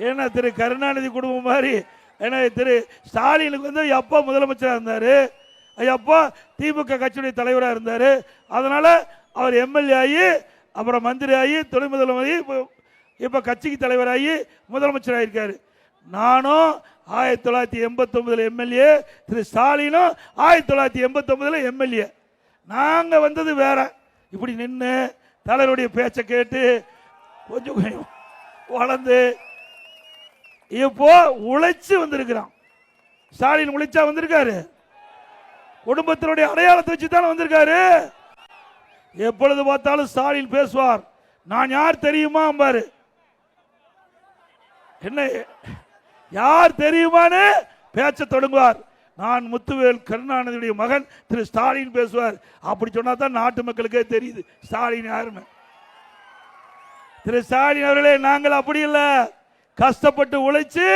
ஏன்னா திரு கருணாநிதி குடும்பம் மாதிரி, ஏன்னா திரு ஸ்டாலினுக்கு வந்து எப்போ முதலமைச்சராக இருந்தார், எப்போ திமுக கட்சியுடைய தலைவராக இருந்தார். அதனால் அவர் எம்எல்ஏ ஆகி அப்புறம் மந்திரி ஆகி துணை முதலமைச்சர் இப்போ கட்சிக்கு தலைவராகி முதலமைச்சராக இருக்காரு. நானும் 1989 எம்எல்ஏ, திரு ஸ்டாலினும் 1989 எம்எல்ஏ. நாங்கள் வந்தது வேற. இப்படி நின்று தலைவருடைய பேச்சை கேட்டு கொஞ்சம் கொஞ்சம் வளர்ந்து இப்போ உழைச்சு வந்திருக்கிறான். ஸ்டாலின் உழைச்சா வந்திருக்காரு, குடும்பத்தினுடைய அடையாளத்தை வச்சு தானே வந்திருக்காரு. எப்பொழுது பார்த்தாலும் ஸ்டாலின் பேசுவார், நான் யார் தெரியுமா பாரு, என்ன யார் தெரியுமான்னு பேச்ச தொடங்குவார். நான் முத்துவேல் கருணாநிதியுடைய மகன் திரு ஸ்டாலின் பேசுவார். அப்படி சொன்னா தான் நாட்டு மக்களுக்கே தெரியுது ஸ்டாலின் யாருன்னு. திரு ஸ்டாலின் அவர்களே, நாங்கள் அப்படி இல்லை, கஷ்டப்பட்டு உழைச்சு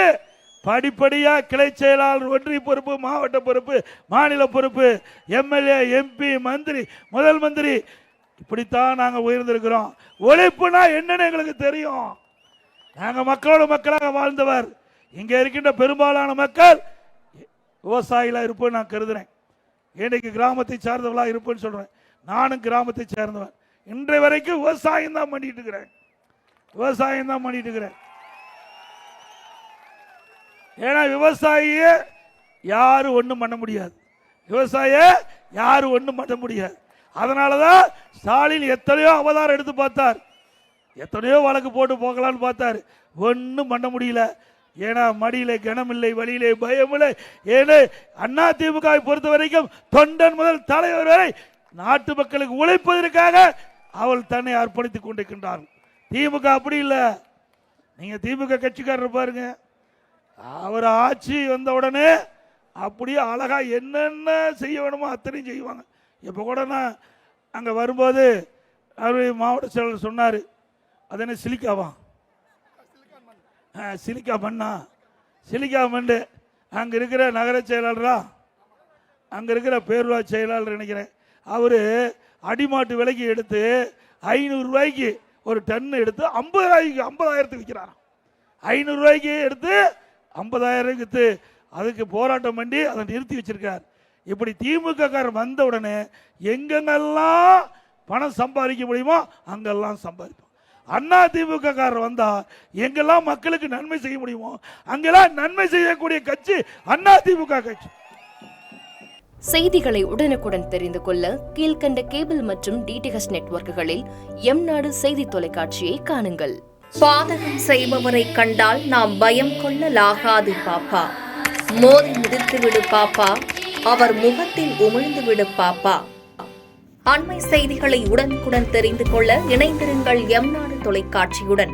படிப்படியா கிளை செயலாளர், ஒன்றிய பொறுப்பு, மாவட்ட பொறுப்பு, மாநில பொறுப்பு, எம்எல்ஏ, எம்பி, மந்திரி, முதல் மந்திரி, இப்படித்தான் நாங்கள் உயர்ந்திருக்கிறோம். உழைப்புனா என்னன்னு எங்களுக்கு தெரியும். நாங்கள் மக்களோட மக்களாக வாழ்ந்தவர். இங்கே இருக்கின்ற பெரும்பாலான மக்கள் விவசாயிகளாக இருப்பேன்னு நான் கருதுறேன். இன்னைக்கு கிராமத்தை சார்ந்தவர்களாக இருப்பேன்னு சொல்றேன். நானும் கிராமத்தை சேர்ந்தவன். இன்றைய வரைக்கும் விவசாயம் தான் பண்ணிட்டு இருக்கிறேன். ஏன்னா விவசாயிய யாரும் ஒன்றும் பண்ண முடியாது. அதனாலதான் ஸ்டாலின் எத்தனையோ அவதாரம் எடுத்து பார்த்தார், எத்தனையோ வழக்கு போட்டு போகலான்னு பார்த்தார், ஒன்றும் பண்ண முடியல. ஏன்னா மடியிலே கனமில்லை, வழியிலே பயமில்லை. ஏன்னா அண்ணா திமுக பொறுத்த வரைக்கும் தொண்டன் முதல் தலைவர் வரை நாட்டு மக்களுக்கு உழைப்பதற்காக அவள் தன்னை அர்ப்பணித்துக் கொண்டிருக்கின்றார். திமுக அப்படி இல்லை. நீங்க திமுக கட்சிக்காரர் பாருங்க, அவர் ஆட்சி வந்த உடனே அப்படியே அழகா என்னென்ன செய்ய வேணுமோ அத்தனையும் செய்வாங்க. இப்போ கூட நான் அங்கே வரும்போது அவர் மாவட்ட செயலர் சொன்னார், அது என்ன சிலிக்காவா, சிலிக்கா மண்ணு. அங்கே இருக்கிற நகர செயலாளரா, அங்கே இருக்கிற பேரூராட்சி செயலாளர் நினைக்கிறேன், அவர் அடிமாட்டு விலைக்கு எடுத்து 500 ரூபாய்க்கு ஒரு டன் எடுத்து 50,000 விற்கிறார். 500 ரூபாய்க்கு எடுத்து 50,000 விற்று அதுக்கு போராட்டம் பண்ணி அதை நிறுத்தி வச்சிருக்கார். இப்படி திமுக காரர் வந்த உடனே எங்கெங்கெல்லாம் பணம் சம்பாதிக்க முடியுமோ அங்கெல்லாம் சம்பாதிப்போம். அண்ணா திமுக காரர் வந்தா எங்கெல்லாம் மக்களுக்கு நன்மை செய்ய முடியுமோ அங்கெல்லாம் நன்மை செய்யக்கூடிய கட்சி அண்ணா திமுக கட்சி. செய்திகளை உடனுக்குடன் தெரிந்து கொள்ள கீழ்கண்ட கேபிள் மற்றும் டிடிஎச் நெட்வொர்க்குகளில் எம்நாடு செய்தி தொலைக்காட்சியை காணுங்கள். பாதகம் செய்பவரை கண்டால் நாம் பயம் கொள்ளலாகாது பாப்பா. மோதி மிதித்து விடு பாப்பா, அவர் முகத்தில் உமிழ்ந்து விடு பாப்பா. அண்மை செய்திகளை உடனுக்குடன் தெரிந்து கொள்ள இணைந்திருங்கள் எம்நாடு தொலைக்காட்சியுடன்.